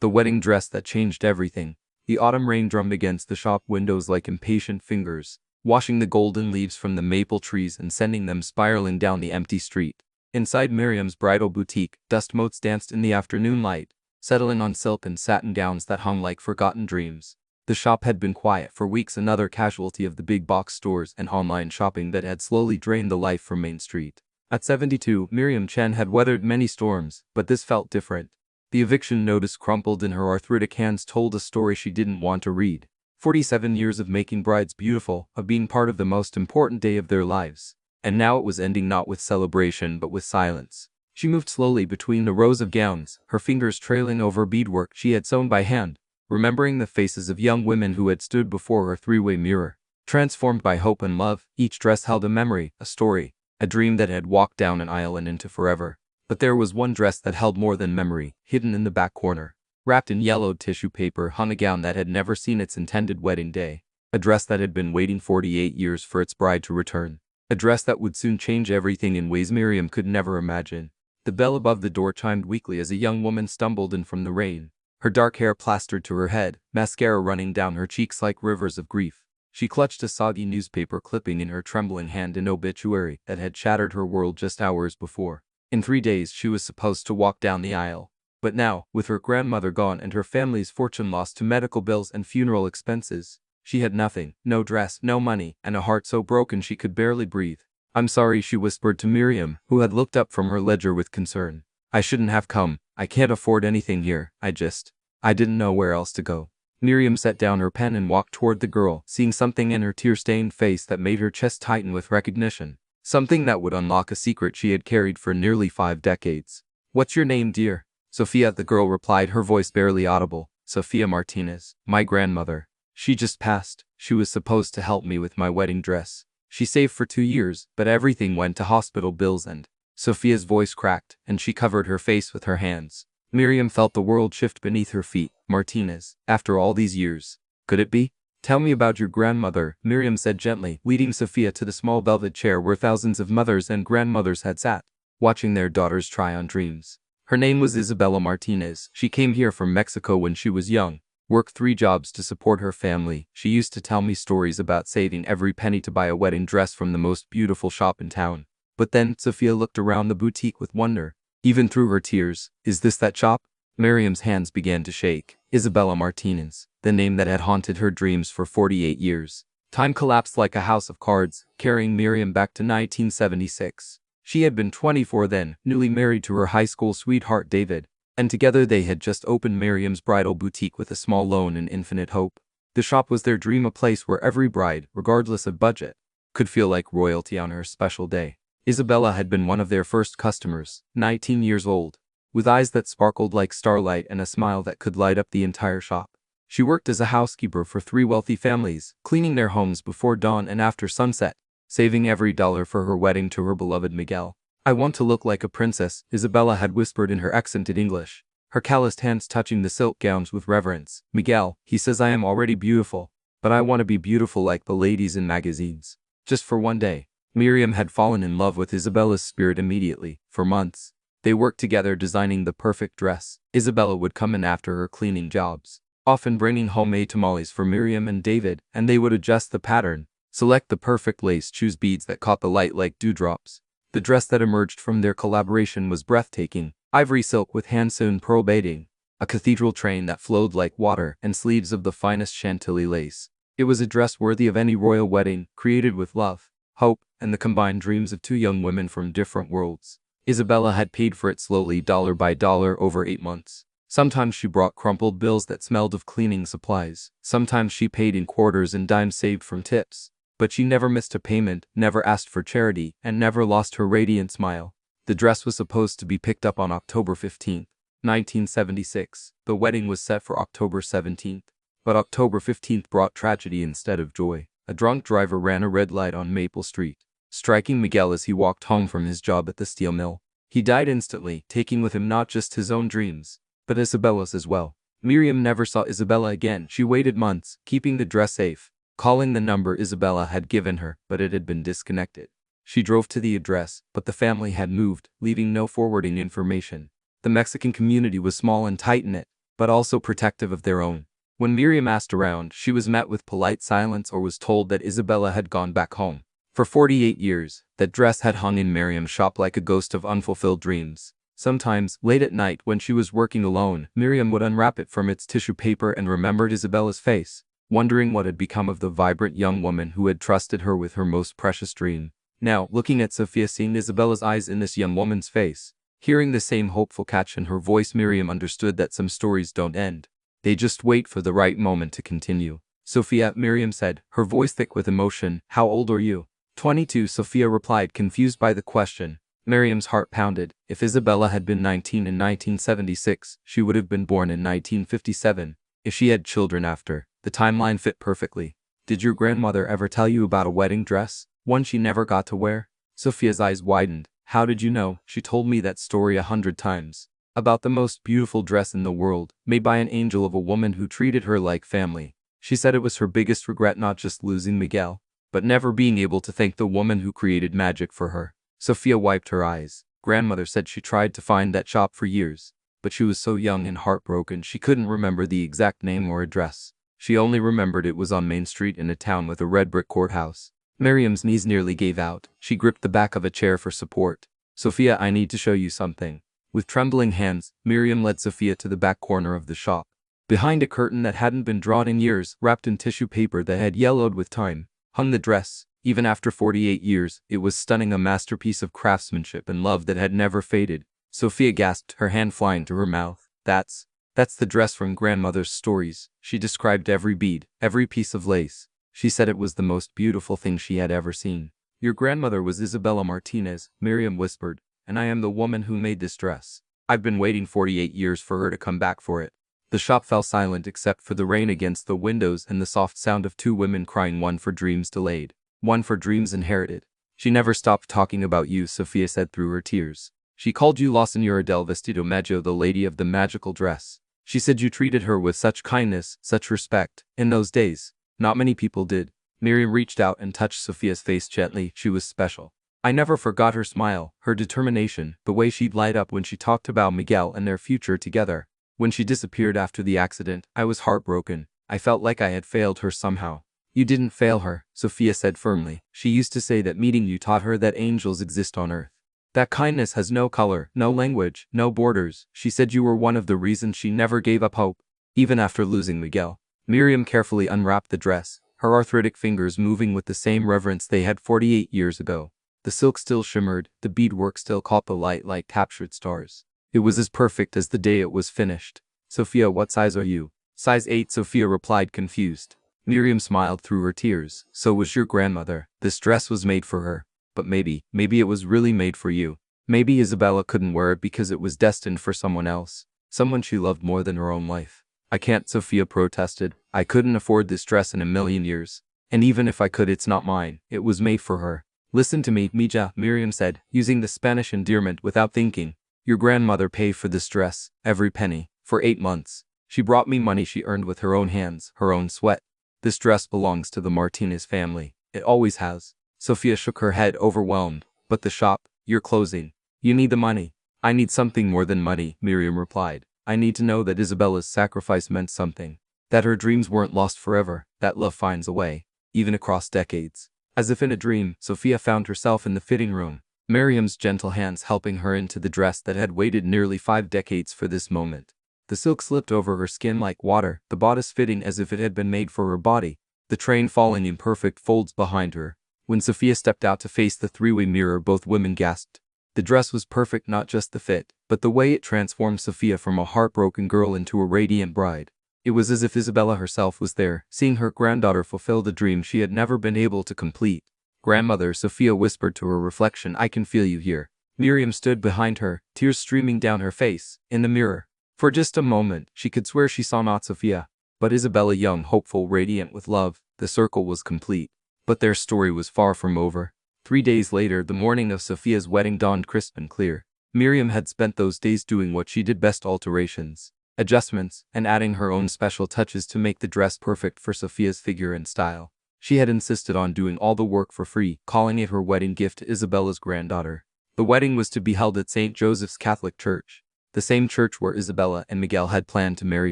the wedding dress that changed everything. The autumn rain drummed against the shop windows like impatient fingers, washing the golden leaves from the maple trees and sending them spiraling down the empty street. Inside Miriam's bridal boutique, dust motes danced in the afternoon light, settling on silk and satin gowns that hung like forgotten dreams. The shop had been quiet for weeks, another casualty of the big box stores and online shopping that had slowly drained the life from Main Street. At 72, Miriam Chen had weathered many storms, but this felt different. The eviction notice crumpled in her arthritic hands told a story she didn't want to read. 47 years of making brides beautiful, of being part of the most important day of their lives. And now it was ending not with celebration but with silence. She moved slowly between the rows of gowns, her fingers trailing over beadwork she had sewn by hand, remembering the faces of young women who had stood before her three-way mirror. Transformed by hope and love, each dress held a memory, a story, a dream that had walked down an aisle and into forever. But there was one dress that held more than memory, hidden in the back corner. Wrapped in yellowed tissue paper hung a gown that had never seen its intended wedding day. A dress that had been waiting 48 years for its bride to return. A dress that would soon change everything in ways Miriam could never imagine. The bell above the door chimed weakly as a young woman stumbled in from the rain. Her dark hair plastered to her head, mascara running down her cheeks like rivers of grief. She clutched a soggy newspaper clipping in her trembling hand, an obituary that had shattered her world just hours before. In 3 days she was supposed to walk down the aisle. But now, with her grandmother gone and her family's fortune lost to medical bills and funeral expenses, she had nothing, no dress, no money, and a heart so broken she could barely breathe. "I'm sorry," she whispered to Miriam, who had looked up from her ledger with concern. "I shouldn't have come. I can't afford anything here. I didn't know where else to go." Miriam set down her pen and walked toward the girl, seeing something in her tear-stained face that made her chest tighten with recognition. Something that would unlock a secret she had carried for nearly 5 decades. "What's your name, dear?" "Sofia," the girl replied, her voice barely audible. "Sofia Martinez. My grandmother. She just passed. She was supposed to help me with my wedding dress. She saved for 2 years, but everything went to hospital bills and—" Sofia's voice cracked, and she covered her face with her hands. Miriam felt the world shift beneath her feet. Martinez, after all these years. Could it be? "Tell me about your grandmother," Miriam said gently, leading Sofia to the small velvet chair where thousands of mothers and grandmothers had sat, watching their daughters try on dreams. "Her name was Isabella Martinez. She came here from Mexico when she was young, worked 3 jobs to support her family. She used to tell me stories about saving every penny to buy a wedding dress from the most beautiful shop in town." But then, Sofia looked around the boutique with wonder, even through her tears. "Is this that shop?" Miriam's hands began to shake. Isabella Martinez, the name that had haunted her dreams for 48 years. Time collapsed like a house of cards, carrying Miriam back to 1976. She had been 24 then, newly married to her high school sweetheart David, and together they had just opened Miriam's bridal boutique with a small loan and infinite hope. The shop was their dream, a place where every bride, regardless of budget, could feel like royalty on her special day. Isabella had been one of their first customers, 19 years old, with eyes that sparkled like starlight and a smile that could light up the entire shop. She worked as a housekeeper for 3 wealthy families, cleaning their homes before dawn and after sunset, saving every dollar for her wedding to her beloved Miguel. "I want to look like a princess," Isabella had whispered in her accented English, her calloused hands touching the silk gowns with reverence. "Miguel, he says I am already beautiful, but I want to be beautiful like the ladies in magazines. Just for one day." Miriam had fallen in love with Isabella's spirit immediately. For months, they worked together designing the perfect dress. Isabella would come in after her cleaning jobs, often bringing homemade tamales for Miriam and David, and they would adjust the pattern, select the perfect lace, choose beads that caught the light like dewdrops. The dress that emerged from their collaboration was breathtaking: ivory silk with hand-sewn pearl beading, a cathedral train that flowed like water, and sleeves of the finest Chantilly lace. It was a dress worthy of any royal wedding, created with love, hope, and the combined dreams of 2 young women from different worlds. Isabella had paid for it slowly, dollar by dollar, over 8 months. Sometimes she brought crumpled bills that smelled of cleaning supplies. Sometimes she paid in quarters and dimes saved from tips. But she never missed a payment, never asked for charity, and never lost her radiant smile. The dress was supposed to be picked up on October 15, 1976. The wedding was set for October 17th. But October 15th brought tragedy instead of joy. A drunk driver ran a red light on Maple Street, striking Miguel as he walked home from his job at the steel mill. He died instantly, taking with him not just his own dreams, but Isabella's as well. Miriam never saw Isabella again. She waited months, keeping the dress safe, calling the number Isabella had given her, but it had been disconnected. She drove to the address, but the family had moved, leaving no forwarding information. The Mexican community was small and tight-knit, but also protective of their own. When Miriam asked around, she was met with polite silence or was told that Isabella had gone back home. For 48 years, that dress had hung in Miriam's shop like a ghost of unfulfilled dreams. Sometimes, late at night when she was working alone, Miriam would unwrap it from its tissue paper and remembered Isabella's face, wondering what had become of the vibrant young woman who had trusted her with her most precious dream. Now, looking at Sofia, seeing Isabella's eyes in this young woman's face, hearing the same hopeful catch in her voice, Miriam understood that some stories don't end. They just wait for the right moment to continue. Sofia, Miriam said, her voice thick with emotion. How old are you? 22, Sofia replied, confused by the question. Miriam's heart pounded. If Isabella had been 19 in 1976, she would have been born in 1957. If she had children after, the timeline fit perfectly. Did your grandmother ever tell you about a wedding dress? One she never got to wear? Sofia's eyes widened. How did you know? She told me that story 100 times. About the most beautiful dress in the world, made by an angel of a woman who treated her like family. She said it was her biggest regret not just losing Miguel, but never being able to thank the woman who created magic for her. Sofia wiped her eyes. Grandmother said she tried to find that shop for years, but she was so young and heartbroken she couldn't remember the exact name or address. She only remembered it was on Main Street in a town with a red brick courthouse. Miriam's knees nearly gave out. She gripped the back of a chair for support. Sofia, I need to show you something. With trembling hands, Miriam led Sofia to the back corner of the shop. Behind a curtain that hadn't been drawn in years, wrapped in tissue paper that had yellowed with time, hung the dress. Even after 48 years, it was stunning, a masterpiece of craftsmanship and love that had never faded. Sofia gasped, her hand flying to her mouth. That's the dress from grandmother's stories. She described every bead, every piece of lace. She said it was the most beautiful thing she had ever seen. Your grandmother was Isabella Martinez, Miriam whispered, and I am the woman who made this dress. I've been waiting 48 years for her to come back for it. The shop fell silent except for the rain against the windows and the soft sound of two women crying, one for dreams delayed, one for dreams inherited. She never stopped talking about you, Sofia said through her tears. She called you La Señora del Vestido Maggio, the lady of the magical dress. She said you treated her with such kindness, such respect. In those days, not many people did. Miriam reached out and touched Sofia's face gently. She was special. I never forgot her smile, her determination, the way she'd light up when she talked about Miguel and their future together. When she disappeared after the accident, I was heartbroken. I felt like I had failed her somehow. You didn't fail her, Sofia said firmly. She used to say that meeting you taught her that angels exist on earth. That kindness has no color, no language, no borders. She said you were one of the reasons she never gave up hope, even after losing Miguel. Miriam carefully unwrapped the dress, her arthritic fingers moving with the same reverence they had 48 years ago. The silk still shimmered, the beadwork still caught the light like captured stars. It was as perfect as the day it was finished. Sofia, what size are you? Size 8, Sofia replied, confused. Miriam smiled through her tears. So was your grandmother. This dress was made for her. But maybe it was really made for you. Maybe Isabella couldn't wear it because it was destined for someone else. Someone she loved more than her own life. I can't, Sofia protested. I couldn't afford this dress in a million years. And even if I could, it's not mine. It was made for her. Listen to me, Mija, Miriam said, using the Spanish endearment without thinking. Your grandmother paid for this dress, every penny, for 8 months. She brought me money she earned with her own hands, her own sweat. This dress belongs to the Martinez family. It always has. Sofia shook her head, overwhelmed. But the shop, you're closing. You need the money. I need something more than money, Miriam replied. I need to know that Isabella's sacrifice meant something. That her dreams weren't lost forever, that love finds a way, even across decades. As if in a dream, Sofia found herself in the fitting room, Miriam's gentle hands helping her into the dress that had waited nearly 5 decades for this moment. The silk slipped over her skin like water, the bodice fitting as if it had been made for her body, the train falling in perfect folds behind her. When Sofia stepped out to face the three-way mirror, both women gasped. The dress was perfect, not just the fit, but the way it transformed Sofia from a heartbroken girl into a radiant bride. It was as if Isabella herself was there, seeing her granddaughter fulfill the dream she had never been able to complete. Grandmother, Sofia whispered to her reflection, I can feel you here. Miriam stood behind her, tears streaming down her face, in the mirror. For just a moment, she could swear she saw not Sofia, but Isabella, young, hopeful, radiant with love. The circle was complete. But their story was far from over. 3 days later, the morning of Sofia's wedding dawned crisp and clear. Miriam had spent those days doing what she did best, alterations, adjustments, and adding her own special touches to make the dress perfect for Sofia's figure and style. She had insisted on doing all the work for free, calling it her wedding gift to Isabella's granddaughter. The wedding was to be held at St. Joseph's Catholic Church. the same church where Isabella and Miguel had planned to marry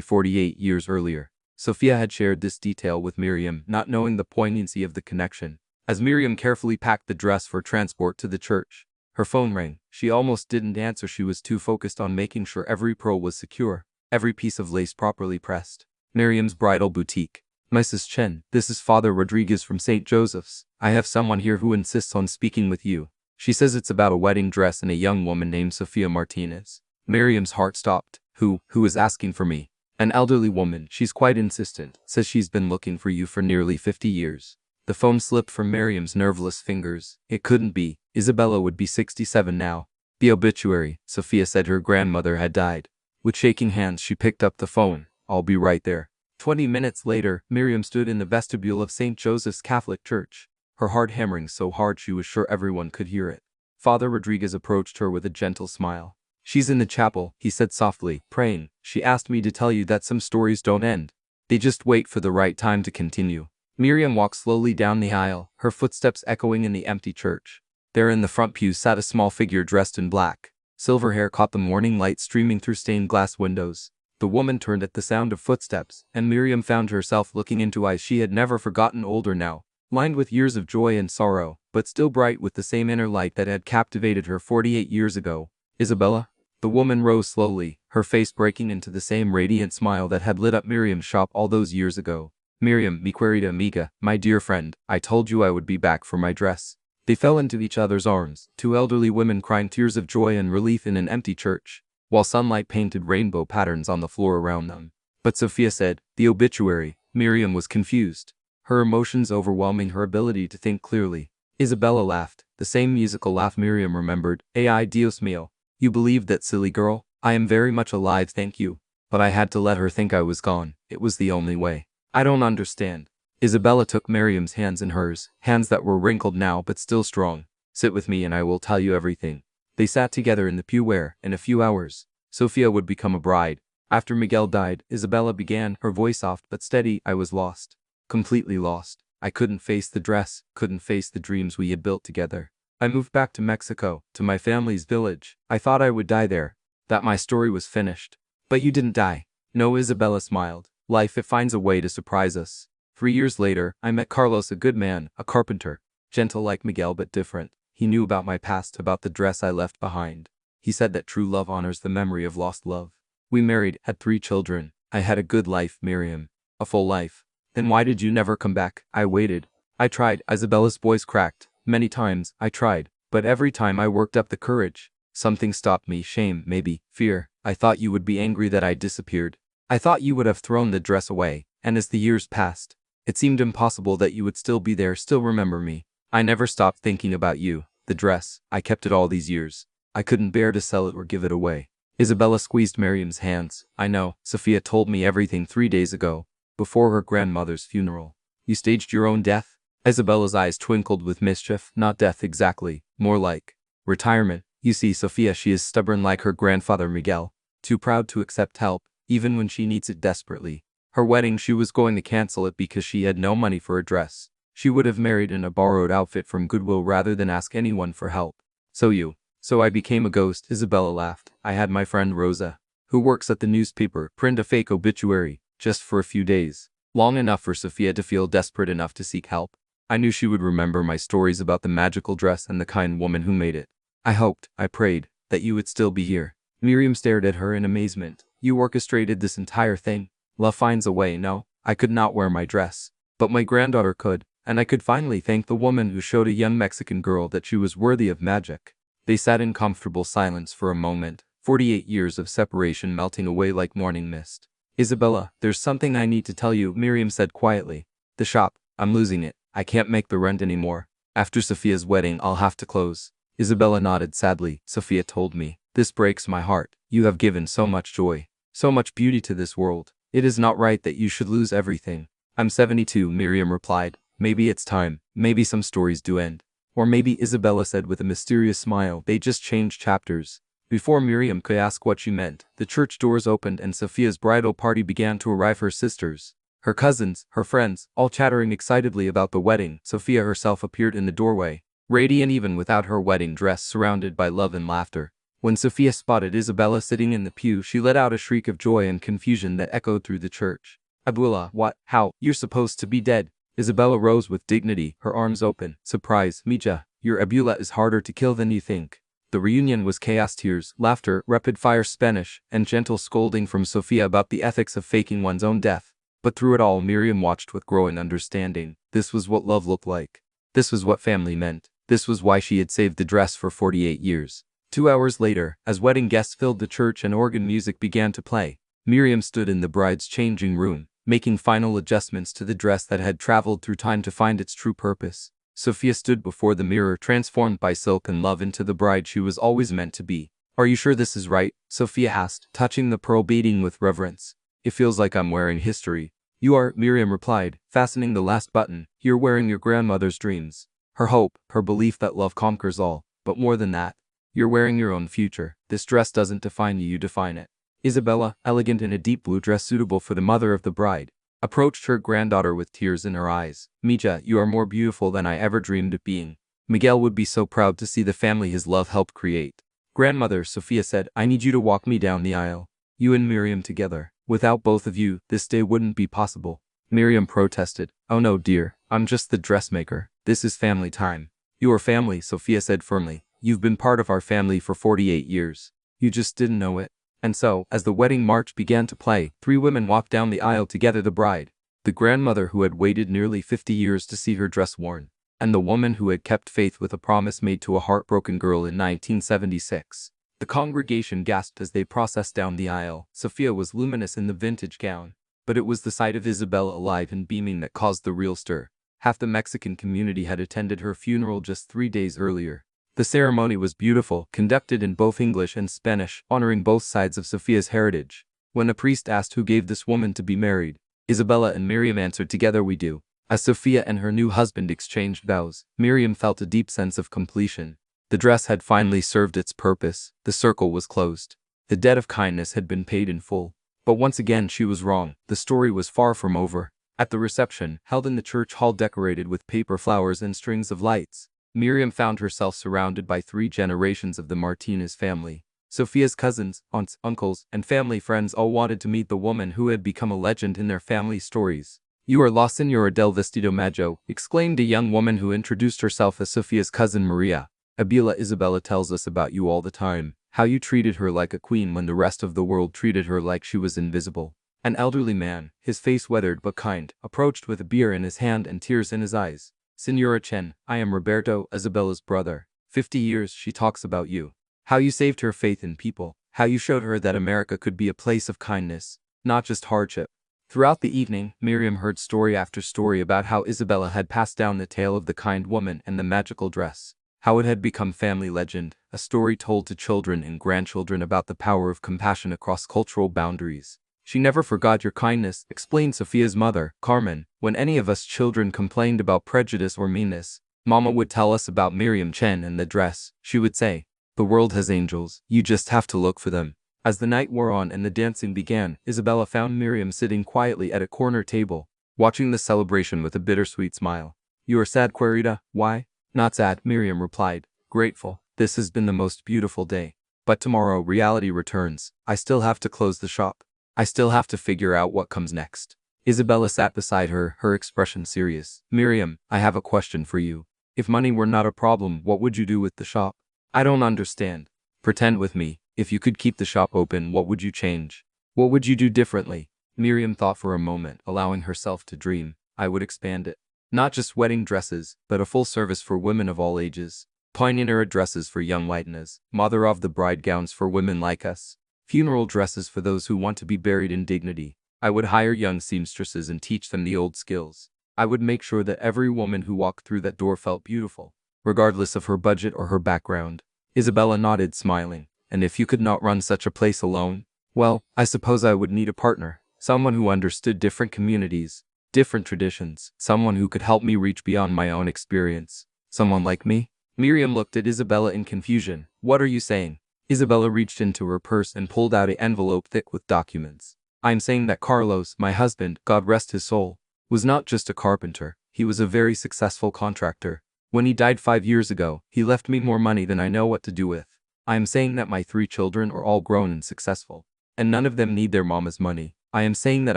48 years earlier. Sofia had shared this detail with Miriam, not knowing the poignancy of the connection. As Miriam carefully packed the dress for transport to the church, her phone rang. She almost didn't answer. She was too focused on making sure every pearl was secure, every piece of lace properly pressed. Miriam's Bridal Boutique. Mrs. Chen, this is Father Rodriguez from St. Joseph's. I have someone here who insists on speaking with you. She says it's about a wedding dress and a young woman named Sofia Martinez. Miriam's heart stopped. Who is asking for me? An elderly woman. She's quite insistent. Says she's been looking for you for nearly 50 years. The phone slipped from Miriam's nerveless fingers. It couldn't be. Isabella would be 67 now. The obituary. Sofia said her grandmother had died. With shaking hands, she picked up the phone. I'll be right there. 20 minutes later, Miriam stood in the vestibule of St. Joseph's Catholic Church, her heart hammering so hard she was sure everyone could hear it. Father Rodriguez approached her with a gentle smile. She's in the chapel, he said softly, praying. She asked me to tell you that some stories don't end. They just wait for the right time to continue. Miriam walked slowly down the aisle, her footsteps echoing in the empty church. There in the front pew sat a small figure dressed in black. Silver hair caught the morning light streaming through stained glass windows. The woman turned at the sound of footsteps, and Miriam found herself looking into eyes she had never forgotten, older now, lined with years of joy and sorrow, but still bright with the same inner light that had captivated her 48 years ago. Isabella? The woman rose slowly, her face breaking into the same radiant smile that had lit up Miriam's shop all those years ago. Miriam, mi querida amiga, my dear friend, I told you I would be back for my dress. They fell into each other's arms, two elderly women crying tears of joy and relief in an empty church, while sunlight painted rainbow patterns on the floor around them. But Sofia said, the obituary. Miriam was confused, her emotions overwhelming her ability to think clearly. Isabella laughed, the same musical laugh Miriam remembered. Ay Dios mío. You believed that, silly girl? I am very much alive, thank you. But I had to let her think I was gone. It was the only way. I don't understand. Isabella took Miriam's hands in hers, hands that were wrinkled now but still strong. Sit with me and I will tell you everything. They sat together in the pew where, in a few hours, Sofia would become a bride. After Miguel died, Isabella began, her voice soft but steady. I was lost. Completely lost. I couldn't face the dress, couldn't face the dreams we had built together. I moved back to Mexico, to my family's village. I thought I would die there, that my story was finished. But you didn't die. No, Isabella smiled. Life, it finds a way to surprise us. 3 years later, I met Carlos, a good man, a carpenter, gentle like Miguel but different. He knew about my past, about the dress I left behind. He said that true love honors the memory of lost love. We married, had 3 children. I had a good life, Miriam. A full life. Then why did you never come back? I waited. I tried. Isabella's voice cracked. Many times, I tried. But every time I worked up the courage, something stopped me. Shame, maybe. Fear. I thought you would be angry that I disappeared. I thought you would have thrown the dress away. And as the years passed, it seemed impossible that you would still be there, still remember me. I never stopped thinking about you. The dress, I kept it all these years. I couldn't bear to sell it or give it away. Isabella squeezed Miriam's hands. I know, Sofia told me everything 3 days ago, before her grandmother's funeral. You staged your own death? Isabella's eyes twinkled with mischief. Not death exactly, more like retirement. You see, Sofia, she is stubborn like her grandfather Miguel, too proud to accept help, even when she needs it desperately. Her wedding, she was going to cancel it because she had no money for a dress. She would have married in a borrowed outfit from Goodwill rather than ask anyone for help. So I became a ghost, Isabella laughed. I had my friend Rosa, who works at the newspaper, print a fake obituary, just for a few days. Long enough for Sofia to feel desperate enough to seek help. I knew she would remember my stories about the magical dress and the kind woman who made it. I hoped, I prayed, that you would still be here. Miriam stared at her in amazement. You orchestrated this entire thing. Love finds a way. No, I could not wear my dress. But my granddaughter could, and I could finally thank the woman who showed a young Mexican girl that she was worthy of magic. They sat in comfortable silence for a moment, 48 years of separation melting away like morning mist. Isabella, there's something I need to tell you, Miriam said quietly. The shop, I'm losing it. I can't make the rent anymore. After Sofia's wedding, I'll have to close. Isabella nodded sadly. Sofia told me. This breaks my heart. You have given so much joy, so much beauty to this world. It is not right that you should lose everything. I'm 72, Miriam replied. Maybe it's time. Maybe some stories do end. Or maybe, Isabella said with a mysterious smile, they just changed chapters. Before Miriam could ask what she meant, the church doors opened and Sofia's bridal party began to arrive. Her sisters, her cousins, her friends, all chattering excitedly about the wedding. Sofia herself appeared in the doorway, radiant even without her wedding dress, surrounded by love and laughter. When Sofia spotted Isabella sitting in the pew, she let out a shriek of joy and confusion that echoed through the church. Abuela, what? How? You're supposed to be dead. Isabella rose with dignity, her arms open. Surprise, Mija, your Abuela is harder to kill than you think. The reunion was chaos, tears, laughter, rapid-fire Spanish, and gentle scolding from Sofia about the ethics of faking one's own death. But through it all, Miriam watched with growing understanding. This was what love looked like. This was what family meant. This was why she had saved the dress for 48 years. 2 hours later, as wedding guests filled the church and organ music began to play, Miriam stood in the bride's changing room, making final adjustments to the dress that had traveled through time to find its true purpose. Sofia stood before the mirror, transformed by silk and love into the bride she was always meant to be. Are you sure this is right? Sofia asked, touching the pearl beading with reverence. It feels like I'm wearing history. You are, Miriam replied, fastening the last button. You're wearing your grandmother's dreams. Her hope, her belief that love conquers all. But more than that, you're wearing your own future. This dress doesn't define you, you define it. Isabella, elegant in a deep blue dress suitable for the mother of the bride, approached her granddaughter with tears in her eyes. Mija, you are more beautiful than I ever dreamed of being. Miguel would be so proud to see the family his love helped create. Grandmother, Sofia said, I need you to walk me down the aisle. You and Miriam together. Without both of you, this day wouldn't be possible. Miriam protested. Oh no, dear, I'm just the dressmaker. This is family time. You are family, Sofia said firmly. You've been part of our family for 48 years. You just didn't know it. And so, as the wedding march began to play, 3 women walked down the aisle together: the bride, the grandmother who had waited nearly 50 years to see her dress worn, and the woman who had kept faith with a promise made to a heartbroken girl in 1976. The congregation gasped as they processed down the aisle. Sofia was luminous in the vintage gown, but it was the sight of Isabella alive and beaming that caused the real stir. Half the Mexican community had attended her funeral just 3 days earlier. The ceremony was beautiful, conducted in both English and Spanish, honoring both sides of Sofia's heritage. When a priest asked who gave this woman to be married, Isabella and Miriam answered together, we do. As Sofia and her new husband exchanged vows, Miriam felt a deep sense of completion. The dress had finally served its purpose. The circle was closed. The debt of kindness had been paid in full. But once again she was wrong. The story was far from over. At the reception, held in the church hall decorated with paper flowers and strings of lights, Miriam found herself surrounded by 3 generations of the Martinez family. Sofia's cousins, aunts, uncles, and family friends all wanted to meet the woman who had become a legend in their family stories. You are la Señora del Vestido Majo, exclaimed a young woman who introduced herself as Sofia's cousin Maria. Abuela Isabella tells us about you all the time, how you treated her like a queen when the rest of the world treated her like she was invisible. An elderly man, his face weathered but kind, approached with a beer in his hand and tears in his eyes. Señora Chen, I am Roberto, Isabella's brother. 50 years she talks about you. How you saved her faith in people. How you showed her that America could be a place of kindness, not just hardship. Throughout the evening, Miriam heard story after story about how Isabella had passed down the tale of the kind woman and the magical dress. How it had become family legend, a story told to children and grandchildren about the power of compassion across cultural boundaries. She never forgot your kindness, explained Sofia's mother, Carmen. When any of us children complained about prejudice or meanness, Mama would tell us about Miriam Chen and the dress. She would say, the world has angels, you just have to look for them. As the night wore on and the dancing began, Isabella found Miriam sitting quietly at a corner table, watching the celebration with a bittersweet smile. You are sad, Querida? Why? Not sad, Miriam replied. Grateful. This has been the most beautiful day. But tomorrow reality returns. I still have to close the shop. I still have to figure out what comes next. Isabella sat beside her, her expression serious. Miriam, I have a question for you. If money were not a problem, what would you do with the shop? I don't understand. Pretend with me. If you could keep the shop open, what would you change? What would you do differently? Miriam thought for a moment, allowing herself to dream. I would expand it. Not just wedding dresses, but a full service for women of all ages. Poignant dresses for young latinas, mother of the bride gowns for women like us. Funeral dresses for those who want to be buried in dignity. I would hire young seamstresses and teach them the old skills. I would make sure that every woman who walked through that door felt beautiful, regardless of her budget or her background. Isabella nodded, smiling. And if you could not run such a place alone? Well, I suppose I would need a partner. Someone who understood different communities, different traditions. Someone who could help me reach beyond my own experience. Someone like me? Miriam looked at Isabella in confusion. What are you saying? Isabella reached into her purse and pulled out an envelope thick with documents. I'm saying that Carlos, my husband, God rest his soul, was not just a carpenter. He was a very successful contractor. When he died 5 years ago, he left me more money than I know what to do with. I am saying that my 3 children are all grown and successful, and none of them need their mama's money. I am saying that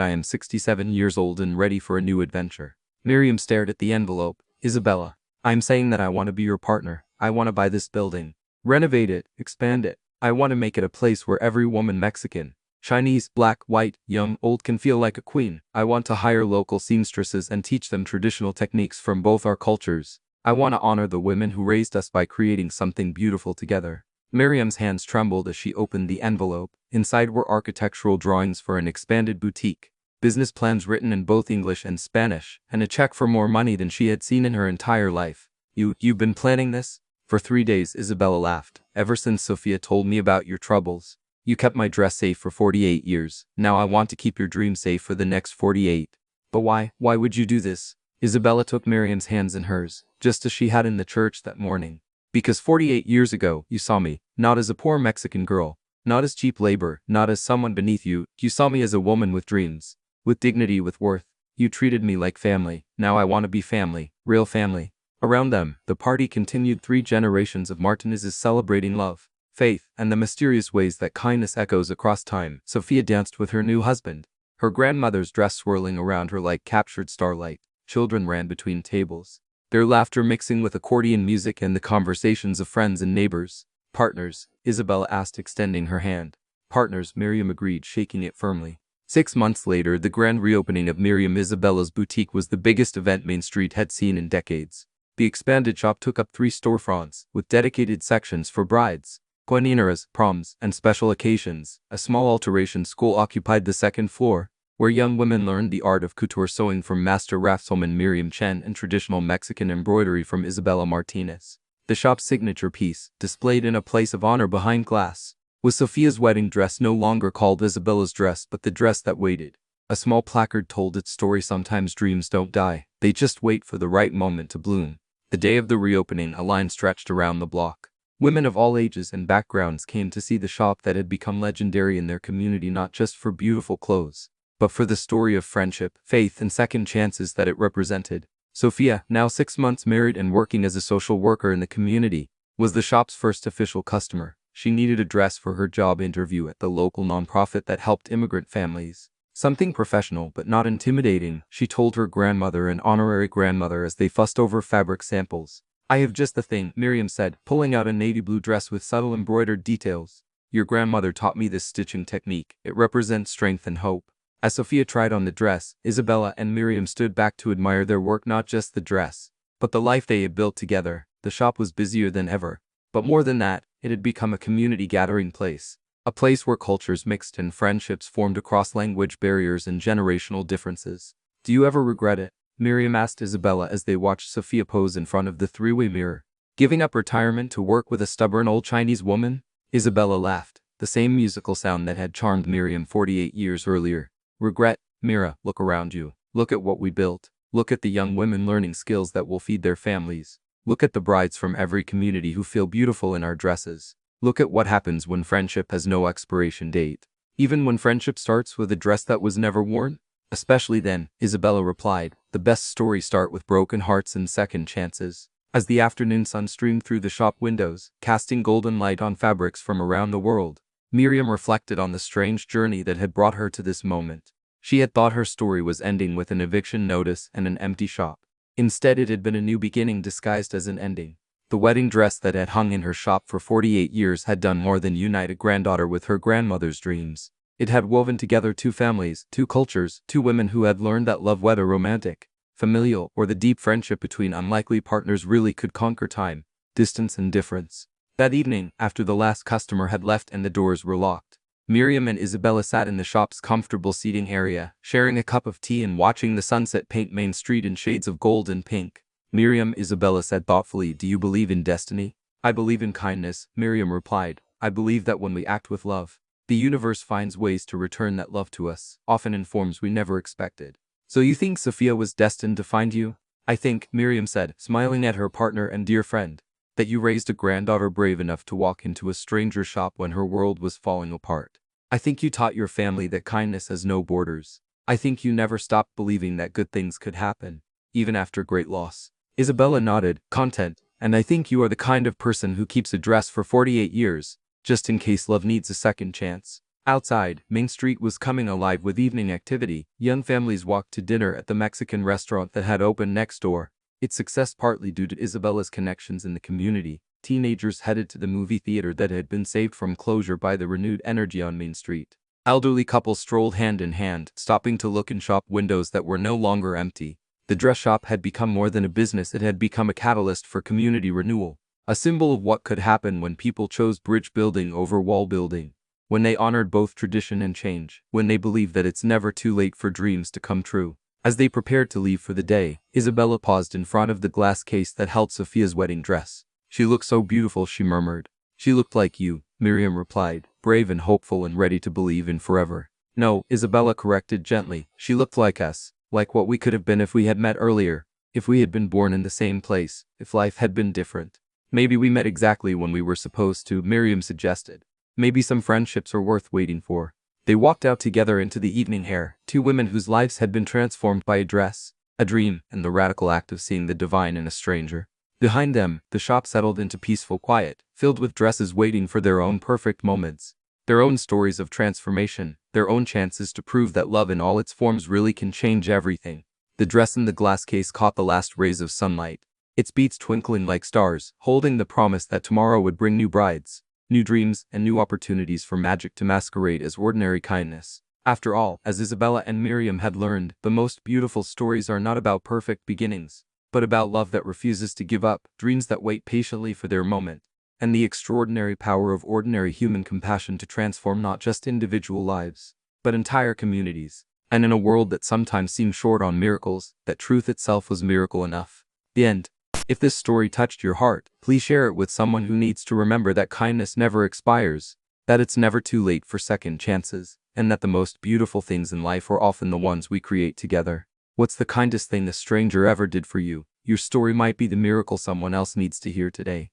I am 67 years old and ready for a new adventure. Miriam stared at the envelope. Isabella, I am saying that I want to be your partner. I want to buy this building, renovate it, expand it. I want to make it a place where every woman, Mexican, Chinese, black, white, young, old, can feel like a queen. I want to hire local seamstresses and teach them traditional techniques from both our cultures. I want to honor the women who raised us by creating something beautiful together. Miriam's hands trembled as she opened the envelope. Inside were architectural drawings for an expanded boutique, business plans written in both English and Spanish, and a check for more money than she had seen in her entire life. You've been planning this? For 3 days, Isabella laughed. Ever since Sofia told me about your troubles. You kept my dress safe for 48 years. Now I want to keep your dream safe for the next 48. But why? Why would you do this? Isabella took Miriam's hands in hers, just as she had in the church that morning. Because 48 years ago, you saw me, not as a poor Mexican girl, not as cheap labor, not as someone beneath you. You saw me as a woman with dreams, with dignity, with worth. You treated me like family. Now I want to be family, real family. Around them, the party continued. 3 generations of Martinez's celebrating love, faith, and the mysterious ways that kindness echoes across time. Sofia danced with her new husband, her grandmother's dress swirling around her like captured starlight. Children ran between tables, their laughter mixing with accordion music and the conversations of friends and neighbors. Partners, Isabella asked, extending her hand. Partners, Miriam agreed, shaking it firmly. 6 months later, the grand reopening of Miriam Isabella's boutique was the biggest event Main Street had seen in decades. The expanded shop took up 3 storefronts, with dedicated sections for brides, quinceañeras, proms, and special occasions. A small alteration school occupied the 2nd floor, where young women learned the art of couture sewing from master craftswoman Miriam Chen and traditional Mexican embroidery from Isabella Martinez. The shop's signature piece, displayed in a place of honor behind glass, was Sofia's wedding dress, no longer called Isabella's dress but the dress that waited. A small placard told its story. Sometimes dreams don't die, they just wait for the right moment to bloom. The day of the reopening, a line stretched around the block. Women of all ages and backgrounds came to see the shop that had become legendary in their community, not just for beautiful clothes, but for the story of friendship, faith, and second chances that it represented. Sofia, now 6 months married and working as a social worker in the community, was the shop's first official customer. She needed a dress for her job interview at the local nonprofit that helped immigrant families. Something professional but not intimidating, she told her grandmother and honorary grandmother as they fussed over fabric samples. I have just the thing, Miriam said, pulling out a navy blue dress with subtle embroidered details. Your grandmother taught me this stitching technique. It represents strength and hope. As Sofia tried on the dress, Isabella and Miriam stood back to admire their work, not just the dress, but the life they had built together. The shop was busier than ever, but more than that, it had become a community gathering place. A place where cultures mixed and friendships formed across language barriers and generational differences. Do you ever regret it? Miriam asked Isabella as they watched Sofia pose in front of the 3-way mirror. Giving up retirement to work with a stubborn old Chinese woman? Isabella laughed, the same musical sound that had charmed Miriam 48 years earlier. Regret? Mira, look around you. Look at what we built. Look at the young women learning skills that will feed their families. Look at the brides from every community who feel beautiful in our dresses. Look at what happens when friendship has no expiration date. Even when friendship starts with a dress that was never worn? Especially then, Isabella replied. The best stories start with broken hearts and second chances. As the afternoon sun streamed through the shop windows, casting golden light on fabrics from around the world, Miriam reflected on the strange journey that had brought her to this moment. She had thought her story was ending with an eviction notice and an empty shop. Instead, it had been a new beginning disguised as an ending. The wedding dress that had hung in her shop for 48 years had done more than unite a granddaughter with her grandmother's dreams. It had woven together 2 families, 2 cultures, 2 women who had learned that love, whether romantic, familial, or the deep friendship between unlikely partners, really could conquer time, distance, and difference. That evening, after the last customer had left and the doors were locked, Miriam and Isabella sat in the shop's comfortable seating area, sharing a cup of tea and watching the sunset paint Main Street in shades of gold and pink. Miriam, Isabella said thoughtfully, do you believe in destiny? I believe in kindness, Miriam replied. I believe that when we act with love, the universe finds ways to return that love to us, often in forms we never expected. So you think Sofia was destined to find you? I think, Miriam said, smiling at her partner and dear friend, that you raised a granddaughter brave enough to walk into a stranger's shop when her world was falling apart. I think you taught your family that kindness has no borders. I think you never stopped believing that good things could happen, even after great loss. Isabella nodded, content. And I think you are the kind of person who keeps a dress for 48 years, just in case love needs a second chance. Outside, Main Street was coming alive with evening activity. Young families walked to dinner at the Mexican restaurant that had opened next door. Its success partly due to Isabella's connections in the community. Teenagers headed to the movie theater that had been saved from closure by the renewed energy on Main Street. Elderly couples strolled hand in hand, stopping to look in shop windows that were no longer empty. The dress shop had become more than a business, it had become a catalyst for community renewal. A symbol of what could happen when people chose bridge building over wall building. When they honored both tradition and change. When they believed that it's never too late for dreams to come true. As they prepared to leave for the day, Isabella paused in front of the glass case that held Sofia's wedding dress. "She looks so beautiful," she murmured. "She looked like you," Miriam replied, brave and hopeful and ready to believe in forever. "No," Isabella corrected gently, "she looked like us, like what we could have been if we had met earlier, if we had been born in the same place, if life had been different. Maybe we met exactly when we were supposed to," Miriam suggested. "Maybe some friendships are worth waiting for." They walked out together into the evening air, two women whose lives had been transformed by a dress, a dream, and the radical act of seeing the divine in a stranger. Behind them, the shop settled into peaceful quiet, filled with dresses waiting for their own perfect moments, their own stories of transformation, their own chances to prove that love in all its forms really can change everything. The dress in the glass case caught the last rays of sunlight, its beads twinkling like stars, holding the promise that tomorrow would bring new brides, new dreams, and new opportunities for magic to masquerade as ordinary kindness. After all, as Isabella and Miriam had learned, the most beautiful stories are not about perfect beginnings, but about love that refuses to give up, dreams that wait patiently for their moment, and the extraordinary power of ordinary human compassion to transform not just individual lives, but entire communities. And in a world that sometimes seemed short on miracles, that truth itself was miracle enough. The end. If this story touched your heart, please share it with someone who needs to remember that kindness never expires, that it's never too late for second chances, and that the most beautiful things in life are often the ones we create together. What's the kindest thing a stranger ever did for you? Your story might be the miracle someone else needs to hear today.